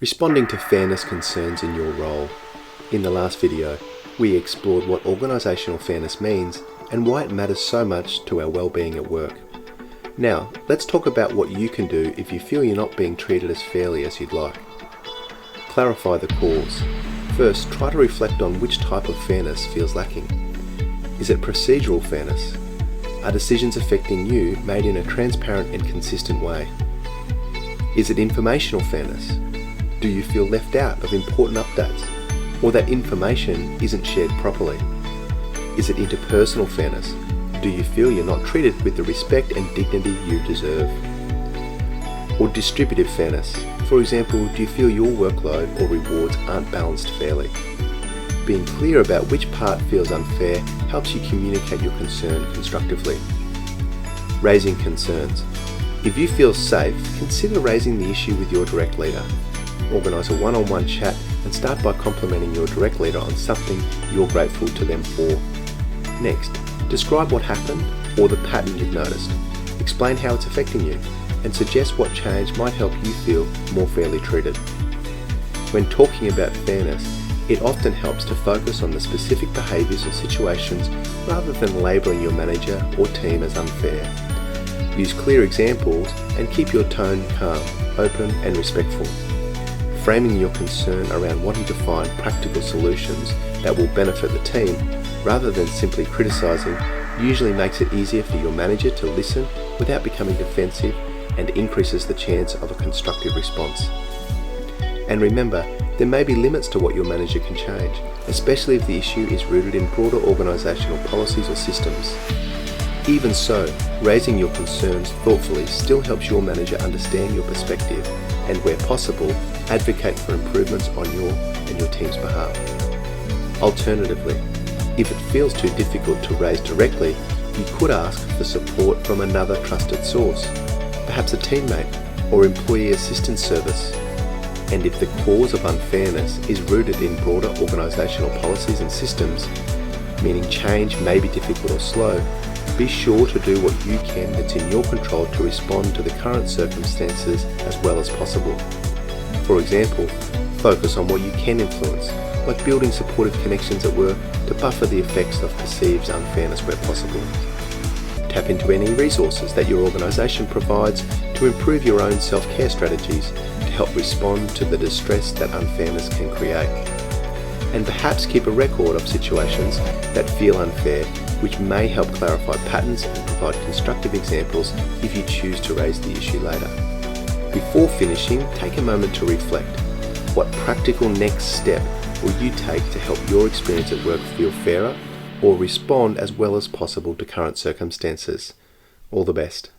Responding to fairness concerns in your role. In the last video, we explored what organisational fairness means and why it matters so much to our well-being at work. Now, let's talk about what you can do if you feel you're not being treated as fairly as you'd like. Clarify the cause. First, try to reflect on which type of fairness feels lacking. Is it procedural fairness? Are decisions affecting you made in a transparent and consistent way? Is it informational fairness? Do you feel left out of important updates, or that information isn't shared properly? Is it interpersonal fairness? Do you feel you're not treated with the respect and dignity you deserve? Or distributive fairness? For example, do you feel your workload or rewards aren't balanced fairly? Being clear about which part feels unfair helps you communicate your concern constructively. Raising concerns. If you feel safe, consider raising the issue with your direct leader. Organise a one-on-one chat and start by complimenting your direct leader on something you're grateful to them for. Next, describe what happened or the pattern you've noticed. Explain how it's affecting you and suggest what change might help you feel more fairly treated. When talking about fairness, it often helps to focus on the specific behaviours or situations rather than labelling your manager or team as unfair. Use clear examples and keep your tone calm, open and respectful. Framing your concern around wanting to find practical solutions that will benefit the team rather than simply criticising usually makes it easier for your manager to listen without becoming defensive and increases the chance of a constructive response. And remember, there may be limits to what your manager can change, especially if the issue is rooted in broader organisational policies or systems. Even so, raising your concerns thoughtfully still helps your manager understand your perspective and, where possible, advocate for improvements on your and your team's behalf. Alternatively, if it feels too difficult to raise directly, you could ask for support from another trusted source, perhaps a teammate or employee assistance service. And if the cause of unfairness is rooted in broader organisational policies and systems, meaning change may be difficult or slow, be sure to do what you can that's in your control to respond to the current circumstances as well as possible. For example, focus on what you can influence, like building supportive connections at work to buffer the effects of perceived unfairness where possible. Tap into any resources that your organisation provides to improve your own self-care strategies to help respond to the distress that unfairness can create. And perhaps keep a record of situations that feel unfair, which may help clarify patterns and provide constructive examples if you choose to raise the issue later. Before finishing, take a moment to reflect. What practical next step will you take to help your experience at work feel fairer or respond as well as possible to current circumstances? All the best.